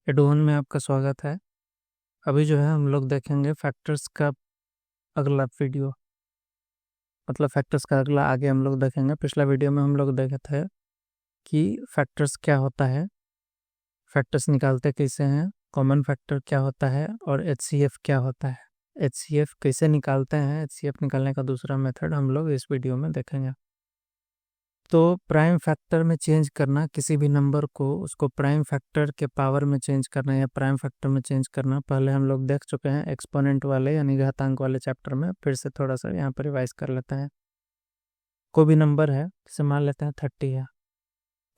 एडोन में आपका स्वागत है। अभी जो है हम लोग देखेंगे फैक्टर्स का अगला वीडियो, मतलब फैक्टर्स का अगला आगे हम लोग देखेंगे। पिछला वीडियो में हम लोग देखे थे कि फैक्टर्स क्या होता है, फैक्टर्स निकालते कैसे हैं, कॉमन फैक्टर क्या होता है और एचसीएफ क्या होता है, एचसीएफ कैसे निकालते हैं। एचसीएफ निकालने का दूसरा मेथड हम लोग इस वीडियो में देखेंगे। तो प्राइम फैक्टर में चेंज करना, किसी भी नंबर को उसको प्राइम फैक्टर के पावर में चेंज करना या प्राइम फैक्टर में चेंज करना, पहले हम लोग देख चुके हैं एक्सपोनेंट वाले यानी घातांक वाले चैप्टर में। फिर से थोड़ा सा यहाँ पर रिवाइज कर लेते हैं। कोई भी नंबर है, जैसे मान लेते हैं 30 है,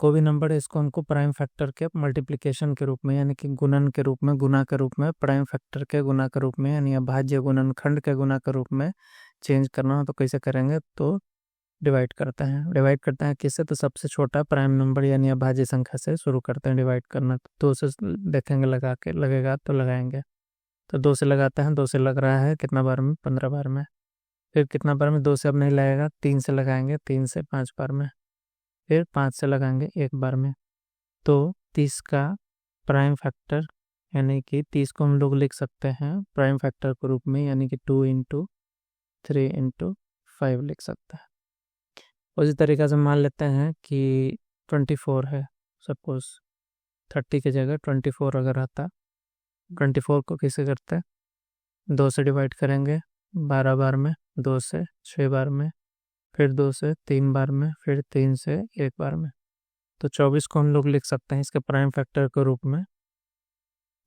कोई भी नंबर है, इसको हमको प्राइम फैक्टर के मल्टीप्लिकेशन के रूप में यानी कि गुणन के रूप में, गुना के रूप में, प्राइम फैक्टर के गुना के रूप में यानी अभाज्य गुणनखंड के गुना के रूप में चेंज करना हो तो कैसे करेंगे, तो डिवाइड करते हैं किससे, तो सबसे छोटा प्राइम नंबर यानी अभाज्य संख्या से शुरू करते हैं डिवाइड करना। तो 2 से देखेंगे, लगा के लगेगा तो लगाएंगे। तो 2 से लगाते हैं, 2 से लग रहा है कितना बार में, 15 बार में। फिर कितना बार में, 2 से अब नहीं लगेगा, 3 से लगाएंगे, 3 से 5 बार में। फिर 5 से लगाएंगे 1 बार में। तो 30 का प्राइम फैक्टर यानी कि 30 को हम लोग लिख सकते हैं प्राइम फैक्टर के रूप में, यानी कि 2 इंटू 3 इंटू 5 लिख सकते हैं। उसी तरीक़े से मान लेते हैं कि 24 है, सपोज 30 की जगह 24 अगर आता, 24 को कैसे करते हैं, 2 से डिवाइड करेंगे 12 बार में, 2 से 6 बार में, फिर 2 से 3 बार में, फिर 3 से 1 बार में। तो 24 को हम लोग लिख सकते हैं इसके प्राइम फैक्टर के रूप में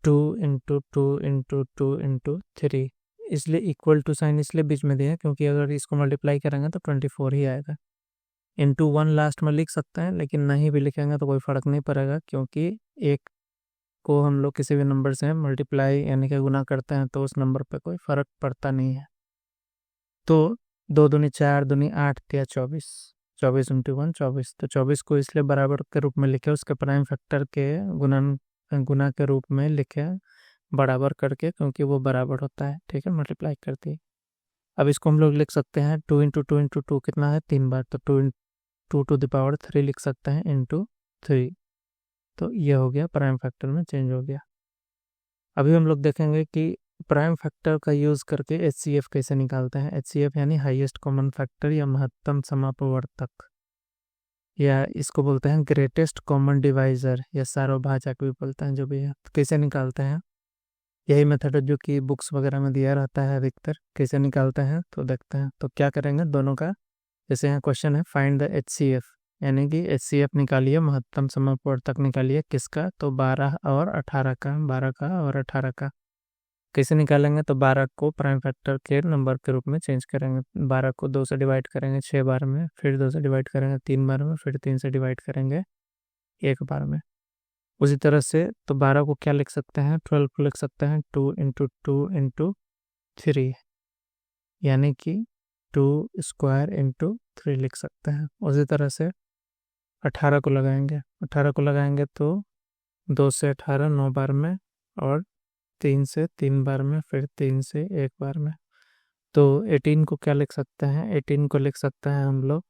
2 इंटू 2 इंटू 2 इंटू 3। इसलिए इक्वल टू साइन इसलिए बीच में दिया क्योंकि अगर इसको मल्टीप्लाई करेंगे तो 24 ही आएगा। इंटू 1 लास्ट में लिख सकते हैं, लेकिन नहीं भी लिखेंगे तो कोई फ़र्क नहीं पड़ेगा, क्योंकि एक को हम लोग किसी भी नंबर से मल्टीप्लाई यानी कि गुना करते हैं तो उस नंबर पे कोई फ़र्क पड़ता नहीं है। तो 2 दूनी 4 दूनी 8 या 24, 24 इंटू 1 24। तो 24 को इसलिए बराबर के रूप में लिखे, उसके प्राइम फैक्टर के गुना के रूप में लिखे बराबर करके, क्योंकि वो बराबर होता है, ठीक है, मल्टीप्लाई करती है। अब इसको हम लोग लिख सकते हैं 2 इंटू 2 इंटू 2 कितना है, 3 बार, तो 2 टू द पावर 3 लिख सकते हैं इंटू 3। तो ये हो गया, प्राइम फैक्टर में चेंज हो गया। अभी हम लोग देखेंगे कि प्राइम फैक्टर का यूज़ करके एचसीएफ कैसे निकालते हैं। एचसीएफ यानी हाईएस्ट कॉमन फैक्टर या महत्तम समापवर्तक, या इसको बोलते हैं ग्रेटेस्ट कॉमन डिवाइज़र या सार्वभाजक भी बोलते हैं, जो भी है। तो कैसे निकालते हैं, यही मेथड है जो कि बुक्स वगैरह में दिया रहता है अधिकतर। कैसे निकालते हैं तो देखते हैं। तो क्या करेंगे, दोनों का, जैसे यहाँ क्वेश्चन है फाइंड द एचसीएफ, यानी कि एचसीएफ निकालिए, महत्तम समापवर्तक निकालिए, किसका, तो 12 और 18 का, 12 का और 18 का। कैसे निकालेंगे, तो 12 को प्राइम फैक्टर के नंबर के रूप में चेंज करेंगे। 12 को 2 से डिवाइड करेंगे 6 बार में, फिर 2 से डिवाइड करेंगे 3 बार में, फिर 3 से डिवाइड करेंगे 1 बार में। उसी तरह से तो 12 को क्या लिख सकते हैं, 12 को लिख सकते हैं 2 इंटू 2 इंटू 3, यानी कि 2 स्क्वायर इंटू 3 लिख सकते हैं। उसी तरह से 18 को लगाएंगे तो 2 से 18 9 बार में, और 3 से 3 बार में, फिर 3 से 1 बार में। तो 18 को क्या लिख सकते हैं, 18 को लिख सकते हैं हम लोग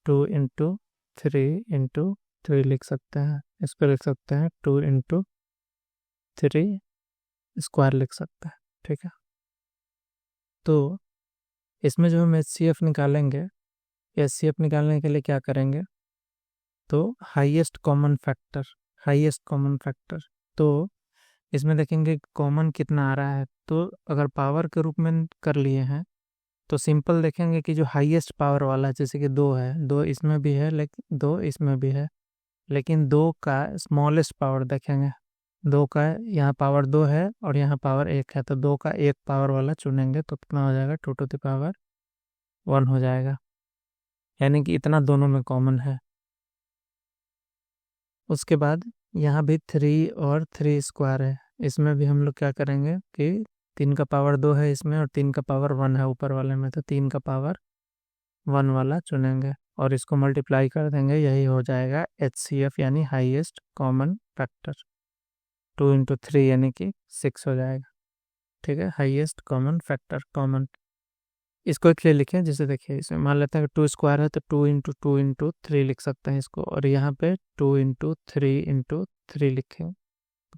2 इंटू 3 इंटू 3 लिख सकते हैं। इस पर लिख सकते हैं 2 इंटू 3 स्क्वायर लिख सकते हैं, ठीक है। तो इसमें जो हम एचसीएफ निकालेंगे, एचसीएफ निकालने के लिए क्या करेंगे, तो हाईएस्ट कॉमन फैक्टर। तो इसमें देखेंगे कॉमन कितना आ रहा है। तो अगर पावर के रूप में कर लिए हैं तो सिंपल देखेंगे कि जो हाईएस्ट पावर वाला है, जैसे कि 2 है, 2 इसमें भी है, लेकिन 2 इसमें भी है, लेकिन 2 का स्मॉलेस्ट पावर देखेंगे। 2 का यहाँ पावर 2 है और यहाँ पावर 1 है, तो 2 का 1 पावर वाला चुनेंगे तो कितना हो जाएगा, 2 टू द पावर 1 हो जाएगा, यानी कि इतना दोनों में कॉमन है। उसके बाद यहाँ भी 3 और 3 स्क्वायर है, इसमें भी हम लोग क्या करेंगे कि 3 का पावर 2 है इसमें और 3 का पावर 1 है ऊपर वाले में, तो 3 का पावर 1 वाला चुनेंगे और इसको मल्टीप्लाई कर देंगे, यही हो जाएगा एचसीएफ यानी हाईएस्ट कॉमन फैक्टर। 2 इंटू 3 यानी कि 6 हो जाएगा, ठीक है, हाईएस्ट कॉमन फैक्टर, कॉमन। इसको एक लिए लिखें, जैसे देखिए इसमें मान लेते हैं कि 2 स्क्वायर है तो 2 इंटू 2 इंटू 3 लिख सकते हैं इसको, और यहाँ पे 2 इंटू 3 इंटू 3 लिखें,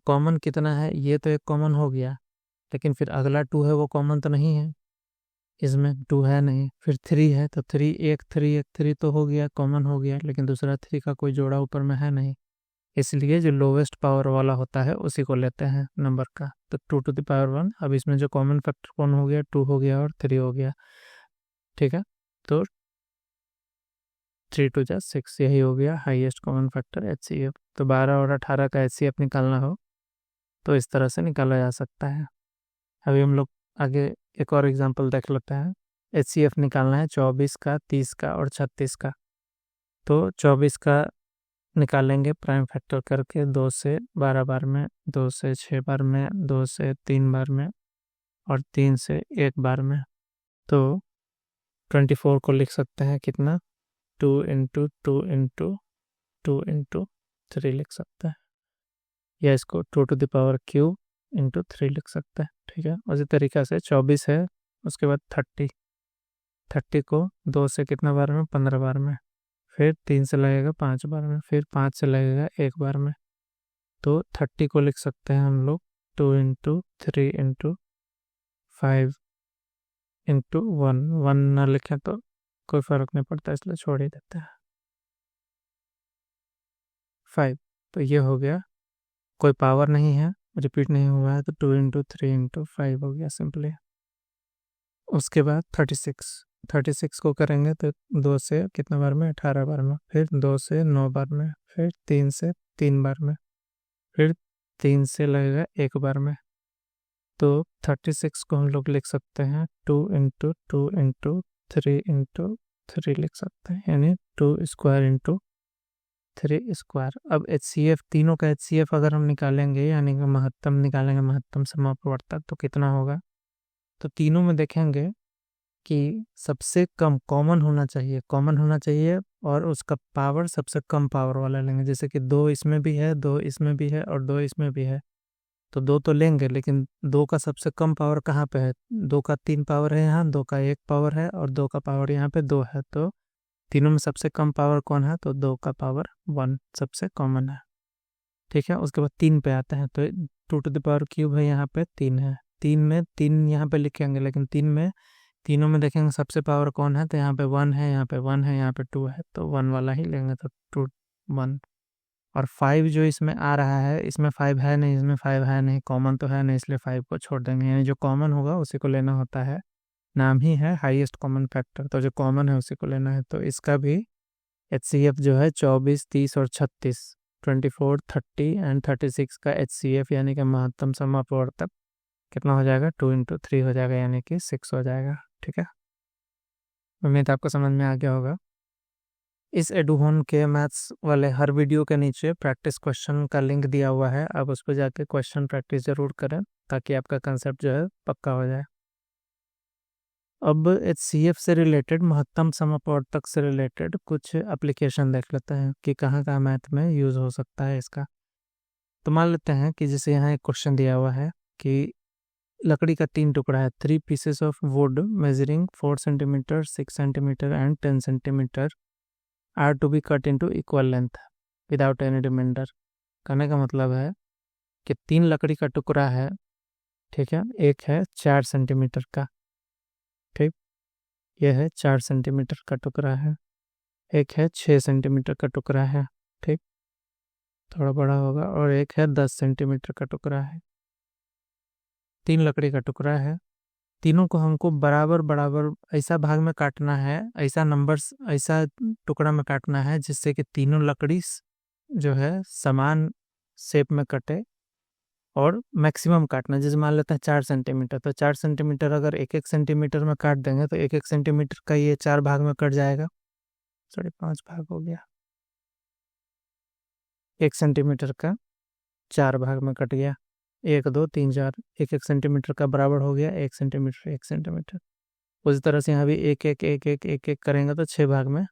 कॉमन कितना है, ये तो एक कॉमन हो गया, लेकिन फिर अगला 2 है वो कॉमन तो नहीं है, इसमें 2 है नहीं। फिर 3 है तो 3 एक 3 तो हो गया, कॉमन हो गया, लेकिन दूसरा 3 का कोई जोड़ा ऊपर में है नहीं, इसलिए जो लोवेस्ट पावर वाला होता है उसी को लेते हैं नंबर का। तो 2 टू द पावर 1। अब इसमें जो कॉमन फैक्टर कौन हो गया, 2 हो गया और 3 हो गया, ठीक है। तो 3 2 6, यही हो गया हाईएस्ट कॉमन फैक्टर HCF। तो 12 और 18 का HCF निकालना हो तो इस तरह से निकाला जा सकता है। अभी हम लोग आगे एक और एग्जांपल देख लेते हैं। HCF निकालना है 24 का, 30 का और 36 का। तो 24 का निकालेंगे प्राइम फैक्टर करके, 2 से 12 बार में, 2 से 6 बार में, 2 से 3 बार में और 3 से 1 बार में। तो 24 को लिख सकते हैं कितना, 2 इंटू 2 इंटू 2 इंटू 3 लिख सकते हैं, या इसको 2 to the power cube into 3 लिख सकते हैं, ठीक है। उसी तरीक़े से 24 है, उसके बाद 30 को 2 से कितना बार में, 15 बार में, फिर 3 से लगेगा 5 बार में, फिर 5 से लगेगा 1 बार में। तो 30 को लिख सकते हैं हम लोग 2 इंटू 3 इंटू 5 इंटू 1। 1 ना लिखें तो कोई फ़र्क नहीं पड़ता, इसलिए छोड़ ही देते हैं। 5, तो ये हो गया, कोई पावर नहीं है, रिपीट नहीं हुआ है, तो 2 इंटू 3 इंटू 5 हो गया सिंपली। उसके बाद 36 को करेंगे तो 2 से कितना बार में, 18 बार में, फिर 2 से 9 बार में, फिर 3 से 3 बार में, फिर 3 से लगेगा 1 बार में। तो 36 को हम लोग लिख सकते हैं 2 इंटू 2 इंटू 3 इंटू 3 लिख सकते हैं, यानी 2 स्क्वायर इंटू 3 स्क्वायर। अब HCF, तीनों का HCF अगर हम निकालेंगे, यानी कि महत्तम निकालेंगे, महत्तम समापवर्तक, तो कितना होगा। तो तीनों में देखेंगे कि सबसे कम कॉमन होना चाहिए और उसका पावर सबसे कम पावर वाला लेंगे। जैसे कि 2 इसमें भी है, 2 इसमें भी है और 2 इसमें भी है, तो 2 तो लेंगे, लेकिन 2 का सबसे कम पावर कहाँ पे है, 2 का 3 पावर है यहाँ, 2 का 1 पावर है और 2 का पावर यहाँ पे 2 है। तो तीनों में सबसे कम पावर कौन है, तो 2 का पावर 1 सबसे कॉमन है, ठीक है। उसके बाद 3 पे आते हैं, तो 2 टू द पावर क्यूब है, यहाँ पे 3 है, 3 में 3 यहाँ पे लिखेंगे, लेकिन तीनों में देखेंगे सबसे पावर कौन है, तो यहाँ पे 1 है, यहाँ पे 1 है, यहाँ पे 2 है, तो 1 वाला ही लेंगे, तो 2 1। और 5 जो इसमें आ रहा है, इसमें 5 है नहीं, इसमें 5 है नहीं, कॉमन तो है नहीं, इसलिए 5 को छोड़ देंगे, यानी जो कॉमन होगा उसी को लेना होता है, नाम ही है हाईएस्ट कॉमन फैक्टर, तो जो कॉमन है उसी को लेना है। तो इसका भी HCF जो है 24, 30 और 36, 24, 30 एंड 36 का HCF यानी कि महत्तम समापवर्तक कितना हो जाएगा, 2 इंटू 3 हो जाएगा, यानी कि 6 हो जाएगा, ठीक है। उम्मीद आपको समझ में आ गया होगा। इस एडुहोन के मैथ्स वाले हर वीडियो के नीचे प्रैक्टिस क्वेश्चन का लिंक दिया हुआ है, आप उस पर जाके क्वेश्चन प्रैक्टिस ज़रूर करें ताकि आपका कंसेप्ट जो है पक्का हो जाए। अब HCF से रिलेटेड, महत्तम समापवर्तक से रिलेटेड कुछ एप्लीकेशन देख लेते हैं कि कहाँ मैथ में यूज़ हो सकता है इसका। तो मान लेते हैं कि जैसे यहाँ एक क्वेश्चन दिया हुआ है कि लकड़ी का 3 टुकड़ा है, 3 pieces of wood measuring 4 centimetre, 6 centimetre and 10 centimetre are to be cut into equal length without any reminder. कहने का मतलब है कि 3 लकड़ी का टुकड़ा है, ठीक है, एक है 4 सेंटीमीटर का, ठीक, यह है 4 सेंटीमीटर का टुकड़ा है, एक है 6 सेंटीमीटर का टुकड़ा है, ठीक, थोड़ा बड़ा होगा, और एक है 10 सेंटीमीटर का टुकड़ा है। 3 लकड़ी का टुकड़ा है, तीनों को हमको बराबर बराबर ऐसा भाग में काटना है, ऐसा नंबर्स, ऐसा टुकड़ा में काटना है जिससे कि तीनों लकड़ी जो है समान शेप में कटे, और मैक्सिमम काटना, जैसे मान लेते हैं 4 सेंटीमीटर, तो 4 सेंटीमीटर अगर 1-1 सेंटीमीटर में काट देंगे तो 1-1 सेंटीमीटर का ये 4 भाग में कट जाएगा, 5.5 भाग हो गया, 1 सेंटीमीटर का 4 भाग में कट गया, 1 2 3 4, 1-1 सेंटीमीटर का बराबर हो गया 1 सेंटीमीटर 1 सेंटीमीटर। उसी तरह से यहाँ भी 1-1 करेंगे तो 6 भाग में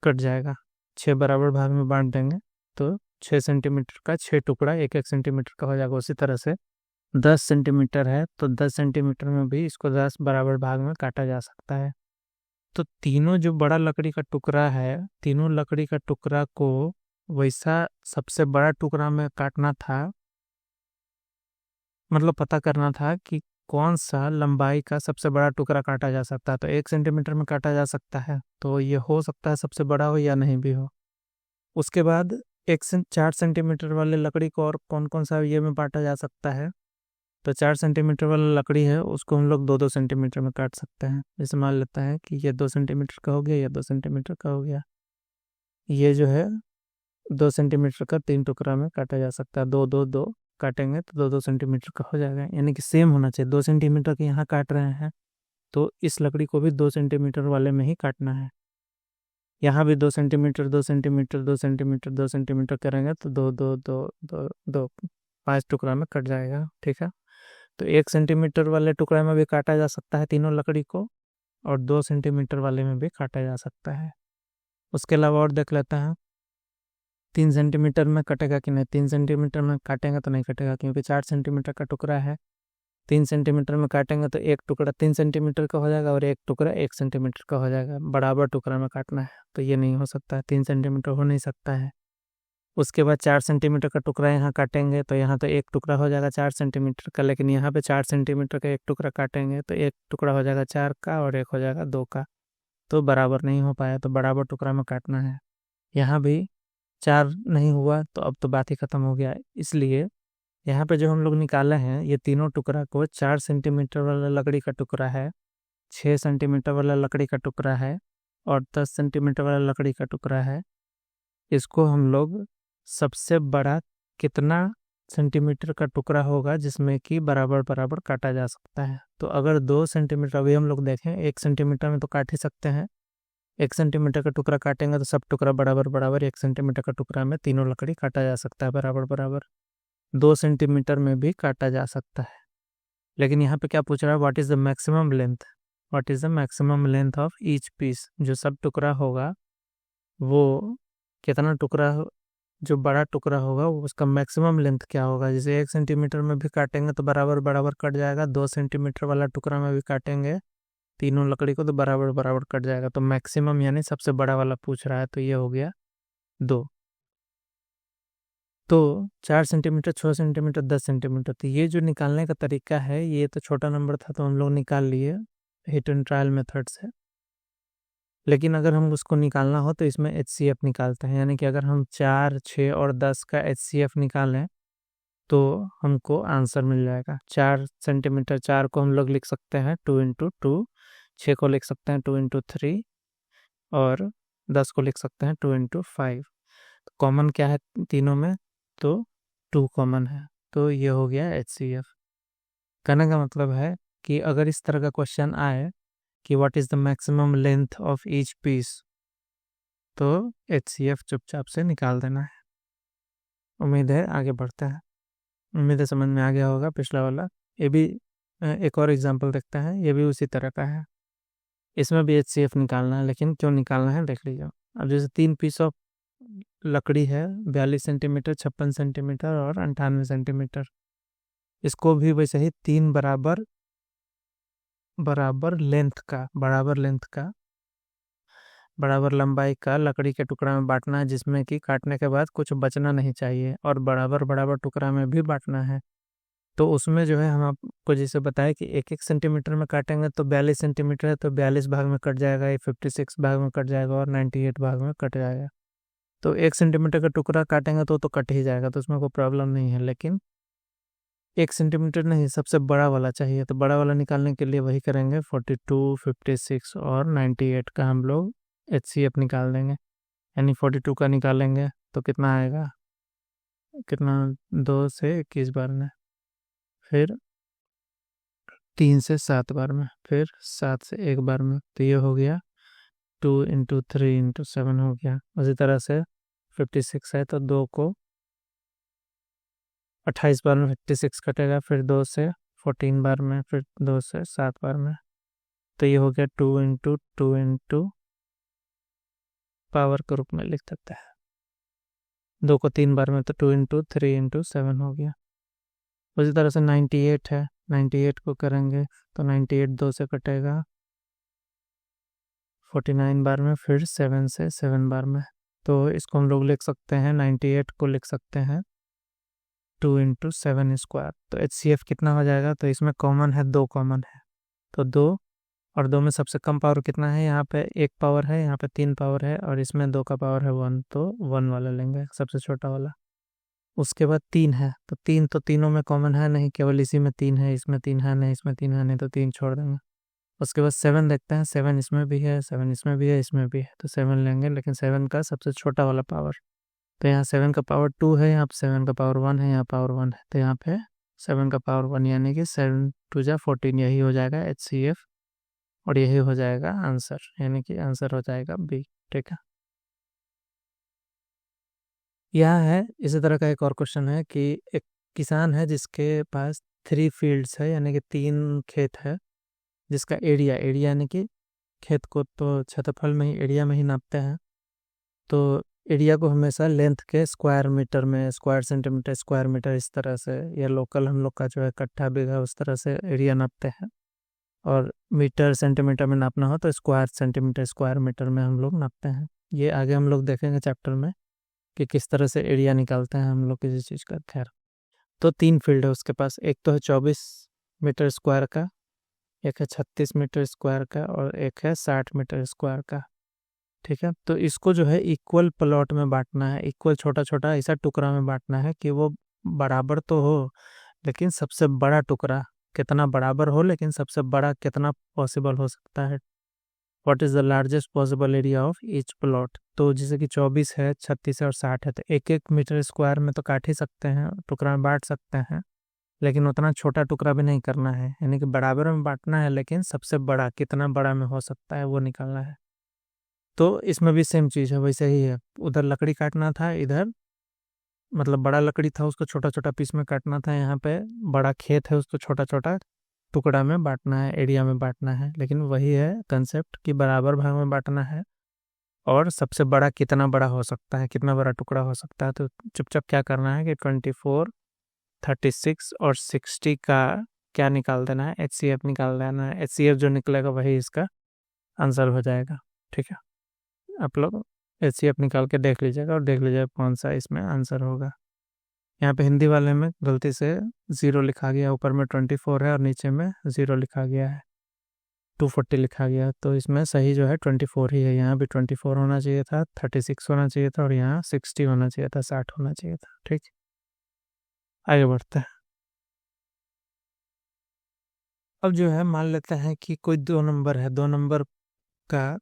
कट जाएगा, 6 बराबर भाग में बांट देंगे तो 6 सेंटीमीटर का 6 टुकड़ा 1-1 सेंटीमीटर का हो जाएगा। उसी तरह से 10 सेंटीमीटर है तो 10 सेंटीमीटर में भी इसको 10 बराबर भाग में काटा जा सकता है। तो तीनों जो बड़ा लकड़ी का टुकड़ा है, तीनों लकड़ी का टुकड़ा को वैसा सबसे बड़ा टुकड़ा में काटना था, मतलब पता करना था कि कौन सा लंबाई का सबसे बड़ा टुकड़ा काटा जा सकता है। तो 1 सेंटीमीटर में काटा जा सकता है, तो ये हो सकता है सबसे बड़ा हो या नहीं भी हो। उसके बाद 4 सेंटीमीटर वाले लकड़ी को और कौन कौन सा ये में बांटा जा सकता है। तो 4 सेंटीमीटर वाला लकड़ी है उसको हम लोग 2-2 सेंटीमीटर में काट सकते हैं। जैसे मान लेता है कि ये 2 सेंटीमीटर का हो गया, ये 2 सेंटीमीटर का हो गया। ये जो है 2 सेंटीमीटर का 3 टुकड़ा में काटा जा सकता है। 2-2-2 काटेंगे तो 2-2 सेंटीमीटर का हो जाएगा, यानी कि सेम होना चाहिए। 2 सेंटीमीटर के यहाँ काट रहे हैं तो इस लकड़ी को भी 2 सेंटीमीटर वाले में ही काटना है। यहाँ भी 2 सेंटीमीटर 2 सेंटीमीटर 2 सेंटीमीटर 2 सेंटीमीटर करेंगे तो 2-2-2-2-2 5 टुकड़ा में कट जाएगा। ठीक है, तो 1 सेंटीमीटर वाले टुकड़े में भी काटा जा सकता है तीनों लकड़ी को, और 2 सेंटीमीटर वाले में भी काटा जा सकता है। उसके अलावा और देख लेते हैं 3 सेंटीमीटर में कटेगा कि नहीं। 3 सेंटीमीटर में काटेंगे तो नहीं कटेगा, क्योंकि 4 सेंटीमीटर का टुकड़ा है। 3 सेंटीमीटर में काटेंगे तो एक टुकड़ा 3 सेंटीमीटर का हो जाएगा और एक टुकड़ा 1 सेंटीमीटर का हो जाएगा। बराबर टुकड़ा में काटना है, तो ये नहीं हो सकता है, 3 सेंटीमीटर हो नहीं सकता है। उसके बाद 4 सेंटीमीटर का टुकड़ा यहाँ काटेंगे तो यहाँ तो एक टुकड़ा हो जाएगा 4 सेंटीमीटर का, लेकिन यहाँ पे 4 सेंटीमीटर का एक टुकड़ा काटेंगे तो एक टुकड़ा हो जाएगा 4 का और एक हो जाएगा 2 का, तो बराबर नहीं हो पाया। तो बराबर टुकड़ा में काटना है। यहाँ भी 4 नहीं हुआ तो अब तो बात ही खत्म हो गया। इसलिए यहाँ पे जो हम लोग निकाले हैं ये तीनों टुकड़ा को 4 सेंटीमीटर वाला लकड़ी का टुकड़ा है, 6 सेंटीमीटर वाला लकड़ी का टुकड़ा है और 10 सेंटीमीटर वाला लकड़ी का टुकड़ा है। इसको हम लोग सबसे बड़ा कितना सेंटीमीटर का टुकड़ा होगा जिसमें कि बराबर बराबर काटा जा सकता है। तो अगर 2 सेंटीमीटर, अभी हम लोग देखें 1 सेंटीमीटर में तो काट ही सकते हैं। 1 सेंटीमीटर का टुकड़ा काटेंगे तो सब टुकड़ा बराबर बराबर 1 सेंटीमीटर का टुकड़ा में तीनों लकड़ी काटा जा सकता है बराबर बराबर। 2 सेंटीमीटर में भी काटा जा सकता है। लेकिन यहाँ पे क्या पूछ रहा है, what is the maximum length, what is the maximum length of each piece. जो सब टुकड़ा होगा वो कितना टुकड़ा, जो बड़ा टुकड़ा होगा वो उसका मैक्सिमम लेंथ क्या होगा। जैसे 1 सेंटीमीटर में भी काटेंगे तो बराबर बराबर कट जाएगा, 2 सेंटीमीटर वाला टुकड़ा में भी काटेंगे तीनों लकड़ी को तो बराबर बराबर कट जाएगा। तो मैक्सिमम यानी सबसे बड़ा वाला पूछ रहा है, तो ये हो गया 2। तो 4 सेंटीमीटर, 6 सेंटीमीटर, 10 सेंटीमीटर, तो ये जो निकालने का तरीका है ये तो छोटा नंबर था तो हम लोग निकाल लिए हिट एंड ट्रायल मेथड से। लेकिन अगर हम उसको निकालना हो तो इसमें HCF निकालते हैं, यानी कि अगर हम 4, 6 और 10 का HCF निकालें तो हमको आंसर मिल जाएगा। 4 सेंटीमीटर, 4 को हम लोग लिख सकते हैं 2 × 2, 6 को लिख सकते हैं 2 × 3 और 10 को लिख सकते हैं 2 × 5। तो कॉमन क्या है तीनों में, तो 2 कॉमन है, तो ये हो गया HCF। कहने का मतलब है कि अगर इस तरह का क्वेश्चन आए कि what is the maximum length of each piece, तो HCF चुपचाप से निकाल देना है। उम्मीद है आगे बढ़ते हैं, उम्मीद है समझ में आ गया होगा पिछला वाला। ये भी एक और एग्जांपल देखते हैं, ये भी उसी तरह का है। इसमें भी HCF निकालना है, लेकिन क्यों निकालना है देख लीजिए। अब जैसे 3 पीस ऑफ लकड़ी है, 42 सेंटीमीटर, 56 सेंटीमीटर और 98 सेंटीमीटर। इसको भी वैसे ही 3 बराबर लेंथ का बराबर लंबाई का लकड़ी के टुकड़ा में बांटना है, जिसमें कि काटने के बाद कुछ बचना नहीं चाहिए, और बराबर बराबर टुकड़ा में भी बांटना है। तो उसमें जो है हम आपको जैसे बताया कि 1-1 सेंटीमीटर में काटेंगे तो 42 सेंटीमीटर है तो 42 भाग में कट जाएगा, 56 भाग में कट जाएगा और 98 भाग में कट जाएगा। तो 1 सेंटीमीटर का टुकड़ा काटेंगे तो कट ही जाएगा, तो उसमें कोई प्रॉब्लम नहीं है। लेकिन 1 सेंटीमीटर नहीं, सबसे बड़ा वाला चाहिए, तो बड़ा वाला निकालने के लिए वही करेंगे 42, 56 और 98 का हम लोग HCF निकाल देंगे। यानी 42 का निकालेंगे तो कितना आएगा, कितना, 2 से 21 बार में, फिर 3 से 7 बार में, फिर 7 से 1 बार में, तो ये हो गया 2 × 3 × 7 हो गया। उसी तरह से 56 है तो 2 को 28 बार में 56 कटेगा, फिर 2 से 14 बार में, फिर 2 से 7 बार में, तो ये हो गया 2 × 2 × पावर के रूप में लिख सकता है। 2 को 3 बार में तो 2 × 3 × 7 हो गया। उसी तरह से 98 है, 98 को करेंगे तो 98 2 से कटेगा 49 बार में, फिर 7 से 7 बार में, तो इसको हम लोग लिख सकते हैं 98 को लिख सकते हैं 2 × 7²। तो HCF कितना हो जाएगा? तो इसमें कॉमन है, 2 कॉमन है, तो 2 और 2 में सबसे कम पावर कितना है? यहाँ पे 1 पावर है, यहाँ पे 3 पावर है, और इसमें 2 का पावर है 1, तो 1 वाला लेंगे, सबसे छोटा वाला। उसके बाद 3 है, तो 3 तो तीनों में कॉमन है नहीं, केवल इसी में 3 है, इसमें 3 है नहीं, इसमें 3 है नहीं, तो 3 छोड़ देंगे। उसके बाद 7 देखते हैं, 7 इसमें भी है, 7 इसमें भी है, इसमें भी है, तो 7 लेंगे, लेकिन 7 का सबसे छोटा वाला पावर। तो यहाँ 7 का पावर 2 है, यहाँ पे 7 का पावर 1 है, यहाँ पावर 1 है, तो यहाँ पे 7 का पावर 1 यानी कि 7 2 जा 14, यही हो जाएगा HCF, और यही हो जाएगा आंसर, यानी कि आंसर हो जाएगा बी। ठीक है, यह है। इसी तरह का एक और क्वेश्चन है कि एक किसान है जिसके पास 3 फील्ड्स है, यानी कि 3 खेत है, जिसका एरिया यानी कि खेत को तो क्षेत्रफल में ही, एरिया में ही नापते हैं, तो एरिया को हमेशा लेंथ के स्क्वायर मीटर में, स्क्वायर सेंटीमीटर, स्क्वायर मीटर, इस तरह से, या लोकल हम लोग का जो है कट्ठा बीघा, उस तरह से एरिया नापते हैं। और मीटर सेंटीमीटर में नापना हो तो स्क्वायर सेंटीमीटर, स्क्वायर मीटर में हम लोग नापते हैं। ये आगे हम लोग देखेंगे चैप्टर में कि किस तरह से एरिया निकालते हैं हम लोग किसी चीज़ का। खैर, तो 3 फील्ड है उसके पास, एक तो है 24 मीटर स्क्वायर का, एक है 36 मीटर स्क्वायर का, और एक है 60 मीटर स्क्वायर का। ठीक है, तो इसको जो है इक्वल प्लॉट में बांटना है, इक्वल छोटा छोटा ऐसा टुकड़ा में बांटना है कि वो बराबर तो हो, लेकिन सबसे बड़ा टुकड़ा कितना बराबर हो, लेकिन सबसे बड़ा कितना पॉसिबल हो सकता है। What is the largest possible area of each plot? तो जैसे कि 24 है, 36 है और 60 है, तो 1 1 मीटर स्क्वायर में तो काट ही सकते हैं, टुकड़ा में बांट सकते हैं, लेकिन उतना छोटा टुकड़ा भी नहीं करना है, यानी कि बराबर में बांटना है, लेकिन सबसे बड़ा कितना बड़ा में हो सकता है वो निकालना है। तो इसमें भी सेम चीज़ है, वैसे ही है, उधर लकड़ी काटना था, इधर मतलब बड़ा लकड़ी था उसको छोटा छोटा पीस में काटना था, यहाँ पे बड़ा खेत है उसको छोटा छोटा टुकड़ा में बांटना है, एरिया में बांटना है, लेकिन वही है कंसेप्ट कि बराबर भाग में बांटना है, और सबसे बड़ा कितना बड़ा हो सकता है, कितना बड़ा टुकड़ा हो सकता है। तो चुपचाप क्या करना है कि 24, 36 और 60 का क्या निकाल देना है? HCF निकाल देना है। HCF जो निकलेगा वही इसका आंसर हो जाएगा। ठीक है, आप लोग HCF निकाल के देख लीजिएगा और देख लीजिएगा कौन सा इसमें आंसर होगा। यहाँ पे हिंदी वाले में गलती से 0 लिखा गया, ऊपर में 24 है और नीचे में 0 लिखा गया है, 240 लिखा गया, तो इसमें सही जो है 24 ही है। यहाँ भी 24 होना चाहिए था, 36 होना चाहिए था, और यहाँ 60 होना चाहिए था, 60 होना चाहिए था। ठीक, आगे बढ़ते हैं। अब जो है मान लेते हैं कि कोई 2 नंबर है, 2 नंबर का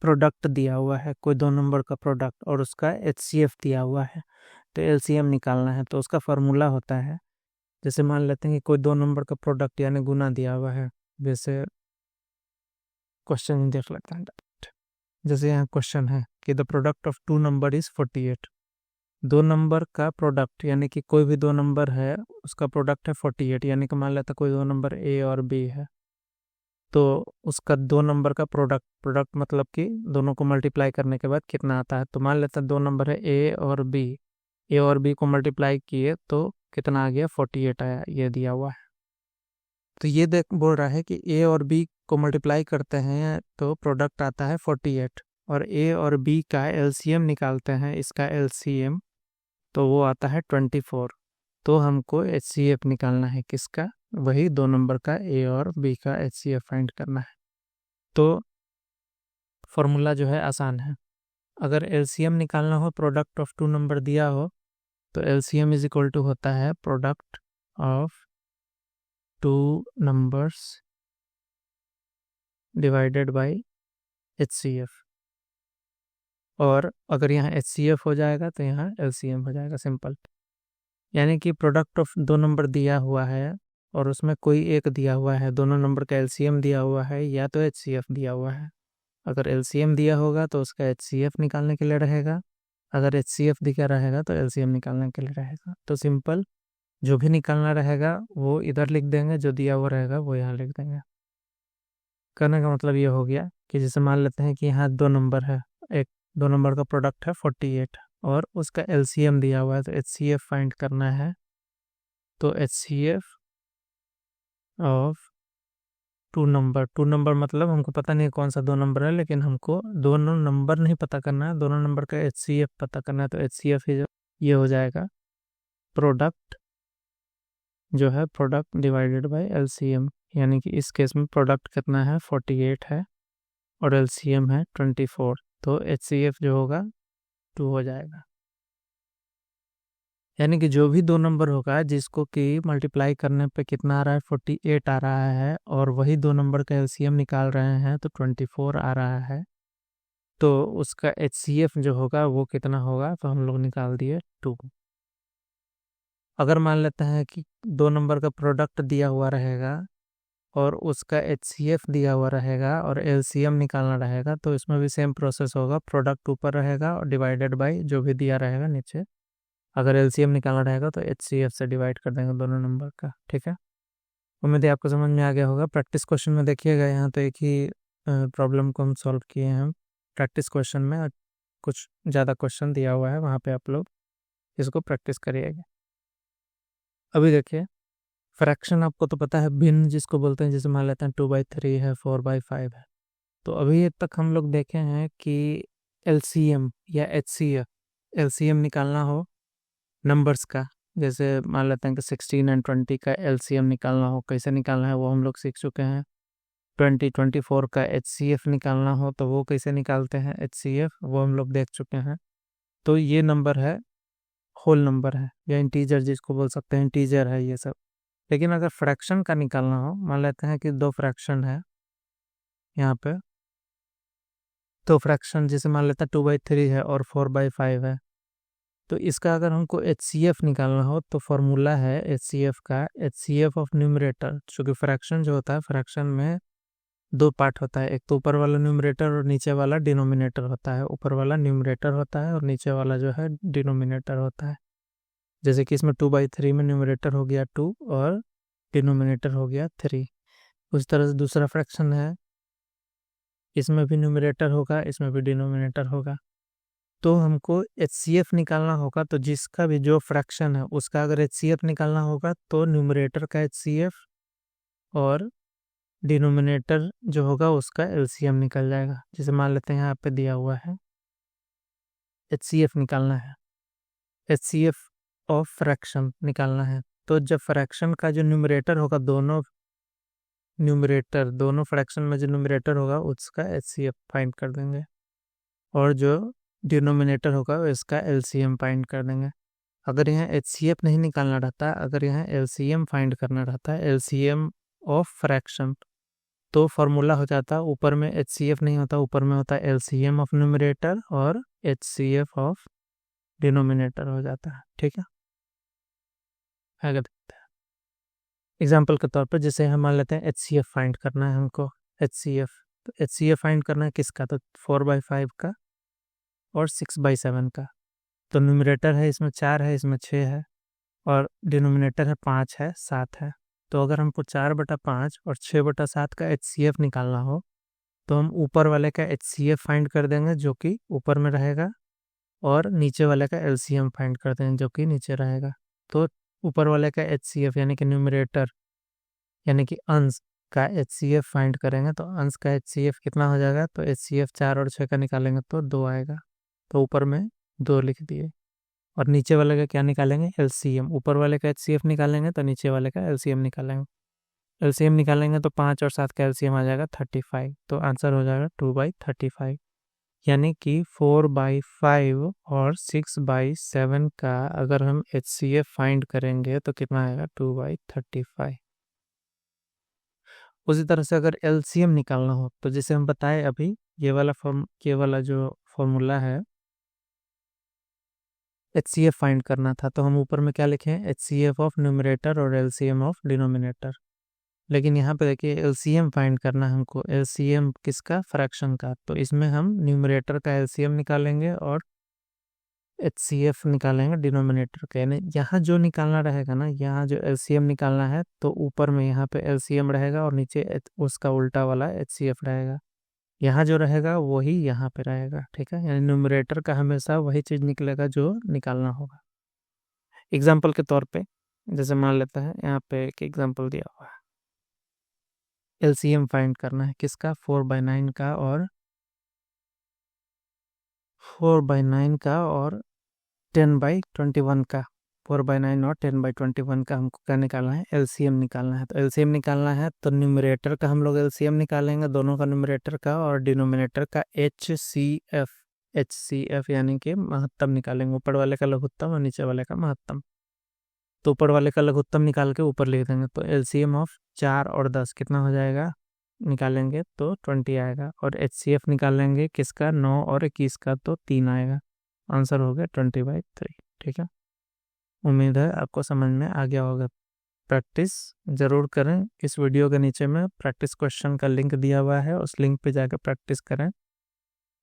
प्रोडक्ट दिया हुआ है, कोई 2 नंबर का प्रोडक्ट, और उसका HCF दिया हुआ है, तो LCM निकालना है। तो उसका फार्मूला होता है, जैसे मान लेते हैं कि कोई 2 नंबर का प्रोडक्ट यानी गुना दिया हुआ है, जैसे क्वेश्चन देख लेते हैं। जैसे यहाँ क्वेश्चन है कि the product of 2 number is 48। 2 number का प्रोडक्ट यानी कि कोई भी 2 नंबर है उसका प्रोडक्ट है 48, यानी कि मान लेते हैं कोई 2 नंबर A और B है, तो उसका 2 नंबर का प्रोडक्ट, प्रोडक्ट मतलब कि दोनों को मल्टीप्लाई करने के बाद कितना आता है। तो मान लेते हैं 2 नंबर है A और B, A और B को मल्टीप्लाई किए तो कितना आ गया? 48 आया, ये दिया हुआ है। तो ये देख बोल रहा है कि A और B को मल्टीप्लाई करते हैं तो प्रोडक्ट आता है 48, और A और B का LCM निकालते हैं, इसका LCM तो वो आता है 24। तो हमको HCF निकालना है किसका? वही 2 नंबर का A और B का HCF फाइंड करना है। तो फॉर्मूला जो है आसान है, अगर LCM निकालना हो, प्रोडक्ट ऑफ 2 नंबर दिया हो, तो LCM इज इक्वल टू होता है product of 2 numbers divided by HCF, और अगर यहाँ HCF हो जाएगा तो यहाँ LCM हो जाएगा, सिंपल। यानी कि प्रोडक्ट ऑफ 2 नंबर दिया हुआ है और उसमें कोई एक दिया हुआ है, दोनों नंबर का LCM दिया हुआ है या तो HCF दिया हुआ है। अगर LCM दिया होगा तो उसका HCF निकालने के लिए रहेगा, अगर HCF दिया रहेगा तो LCM निकालने के लिए रहेगा। तो सिंपल, जो भी निकालना रहेगा वो इधर लिख देंगे, जो दिया हुआ रहेगा वो यहाँ लिख देंगे। करने का मतलब ये हो गया कि जैसे मान लेते हैं कि यहाँ 2 नंबर है, एक 2 नंबर का प्रोडक्ट है 48 और उसका LCM दिया हुआ है, तो HCF फाइंड करना है। तो HCF ऑफ टू नंबर मतलब हमको पता नहीं है कौन सा दो नंबर है, लेकिन हमको दोनों नंबर नहीं पता करना है, दोनों नंबर का HCF पता करना है। तो HCF ये हो जाएगा प्रोडक्ट, जो है प्रोडक्ट डिवाइडेड बाय LCM, यानी कि इस केस में प्रोडक्ट कितना है 48 है और LCM है 24, तो HCF जो होगा 2 हो जाएगा। यानी कि जो भी दो नंबर होगा जिसको कि मल्टीप्लाई करने पे कितना आ रहा है 48 आ रहा है, और वही दो नंबर का LCM निकाल रहे हैं तो 24 आ रहा है, तो उसका HCF जो होगा वो कितना होगा, तो हम लोग निकाल दिए 2। अगर मान लेते हैं कि दो नंबर का प्रोडक्ट दिया हुआ रहेगा और उसका HCF दिया हुआ रहेगा और LCM निकालना रहेगा, तो इसमें भी सेम प्रोसेस होगा, प्रोडक्ट ऊपर रहेगा और डिवाइडेड बाय जो भी दिया रहेगा नीचे। अगर LCM निकालना रहेगा तो HCF से डिवाइड कर देंगे दोनों नंबर का। ठीक है, उम्मीद है आपको समझ में आ गया होगा। प्रैक्टिस क्वेश्चन में देखिएगा, यहाँ तो एक ही प्रॉब्लम को हम सॉल्व किए हैं। हम प्रैक्टिस क्वेश्चन में कुछ ज़्यादा क्वेश्चन दिया हुआ है, वहाँ पे आप लोग इसको प्रैक्टिस करिएगा। अभी देखिए, फ्रैक्शन आपको तो पता है, भिन्न जिसको बोलते हैं, जैसे मान लेते हैं 2/3 है, 4/5 है। तो अभी तक हम लोग देखे हैं कि LCM या HCF, LCM निकालना हो नंबर्स का, जैसे मान लेते हैं कि 16 और 20 का LCM निकालना हो, कैसे निकालना है वो हम लोग सीख चुके हैं। 24 का HCF निकालना हो तो वो कैसे निकालते हैं HCF, वो हम लोग देख चुके हैं। तो ये नंबर है, होल नंबर है या इंटीजर जिसको बोल सकते हैं, इंटीजर है ये सब। लेकिन अगर फ्रैक्शन का निकालना हो, मान लेते हैं कि दो फ्रैक्शन है यहाँ पे, तो फ्रैक्शन जैसे मान लेते हैं 2/3 है और 4/5 है, तो इसका अगर हमको HCF निकालना हो तो फॉर्मूला है HCF का, HCF ऑफ न्यूमरेटर। चूँकि फ्रैक्शन जो होता है, फ्रैक्शन में दो पार्ट होता है, एक तो ऊपर वाला न्यूमरेटर और नीचे वाला डिनोमिनेटर होता है। ऊपर वाला न्यूमरेटर होता है और नीचे वाला जो है डिनोमिनेटर होता है। जैसे कि इसमें 2/3 में न्यूमरेटर हो गया 2 और डिनोमिनेटर हो गया 3। उस तरह से दूसरा फ्रैक्शन है, इसमें भी न्यूमरेटर होगा, इसमें भी डिनोमिनेटर होगा। तो हमको HCF निकालना होगा, तो जिसका भी जो फ्रैक्शन है उसका अगर HCF निकालना होगा तो न्यूमरेटर का HCF और डिनोमिनेटर जो होगा उसका LCM निकल जाएगा। जैसे मान लेते हैं यहाँ पे दिया हुआ है HCF निकालना है, HCF ऑफ फ्रैक्शन निकालना है, तो जब फ्रैक्शन का जो न्यूमरेटर होगा, दोनों फ्रैक्शन में जो न्यूमरेटर होगा उसका HCF फाइंड कर देंगे, और जो डिनोमिनेटर होगा इसका LCM फाइंड कर देंगे। अगर यहाँ HCF नहीं निकालना रहता, अगर यहाँ LCM फाइंड करना रहता है, LCM ऑफ फ्रैक्शन, तो फॉर्मूला हो जाता, ऊपर में HCF नहीं होता, ऊपर में होता LCM ऑफ न्यूमरेटर और HCF ऑफ डिनोमिनेटर हो जाता है। ठीक है, आगे देखते हैं एग्जाम्पल के तौर पर। जैसे हम मान लेते हैं HCF फाइंड करना है हमको, HCF, तो HCF फाइंड करना है किसका, तो 4/5 का और 6/7 का। तो न्यूमरेटर है इसमें 4 है, इसमें 6 है, और डिनोमिनेटर है 5 है, 7 है। तो अगर हमको 4/5 और 6/7 का HCF निकालना हो तो हम ऊपर वाले का HCF फाइंड कर देंगे जो कि ऊपर में रहेगा, और नीचे वाले का LCM फाइंड कर देंगे जो कि नीचे रहेगा। तो ऊपर वाले का HCF यानी कि न्यूमरेटर यानी कि अंश का HCF फाइंड करेंगे, तो अंश का HCF कितना हो जाएगा, तो HCF 4 और 6 का निकालेंगे तो 2 आएगा, तो ऊपर में 2 लिख दिए। और नीचे वाले का क्या निकालेंगे, LCM। ऊपर वाले का HCF निकालेंगे तो नीचे वाले का LCM निकालेंगे। LCM निकालेंगे तो 5 और 7 का LCM आ जाएगा 35, तो आंसर हो जाएगा 2/35। यानी कि 4/5 और 6/7 का अगर हम HCF फाइंड करेंगे तो कितना आएगा, 2/35। उसी तरह से अगर LCM निकालना हो तो जैसे हम बताए अभी, ये वाला जो फॉर्मूला है, HCF फाइंड करना था, तो हम ऊपर में क्या लिखे हैं, HCF ऑफ न्यूमरेटर और LCM ऑफ डिनोमिनेटर। लेकिन यहाँ पे देखिए LCM फाइंड करना है हमको, LCM किसका, फ्रैक्शन का। तो इसमें हम न्यूमरेटर का LCM निकालेंगे और HCF निकालेंगे डिनोमिनेटर का। यानी यहाँ जो निकालना रहेगा ना, यहाँ जो LCM निकालना है तो ऊपर में यहाँ पे LCM रहेगा और नीचे उसका उल्टा वाला HCF रहेगा। यहाँ जो रहेगा वही यहाँ पे रहेगा। ठीक है, यानी न्यूमरेटर का हमेशा वही चीज़ निकलेगा जो निकालना होगा। एग्जाम्पल के तौर पे जैसे मान लेता है, यहाँ पे एक एग्जाम्पल दिया हुआ है, एलसीएम फाइंड करना है किसका, 4/9 का और 4/9 का और 10/21 का। 4/9 और 10/21 का हमको क्या निकालना है, एलसीएम निकालना है। तो एलसीएम निकालना है तो न्यूमरेटर का हम लोग एलसीएम निकालेंगे, दोनों का न्यूमरेटर का, और डिनोमिनेटर का एचसीएफ यानी कि महत्तम निकालेंगे, ऊपर वाले का लघुत्तम और नीचे वाले का महत्तम। तो ऊपर वाले का लघुत्तम निकाल के ऊपर लिख देंगे। तो एलसीएम ऑफ 4 और 10 कितना हो जाएगा, निकालेंगे तो 20 आएगा। और एचसीएफ निकालेंगे किसका, 9 और 21 का, तो 3 आएगा। आंसर हो गया 20/3। ठीक है, उम्मीद है आपको समझ में आ गया होगा। प्रैक्टिस ज़रूर करें। इस वीडियो के नीचे में प्रैक्टिस क्वेश्चन का लिंक दिया हुआ है, उस लिंक पे जाकर प्रैक्टिस करें,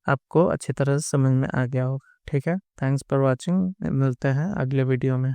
आपको अच्छी तरह से समझ में आ गया होगा। ठीक है, थैंक्स फॉर वॉचिंग, मिलते हैं अगले वीडियो में।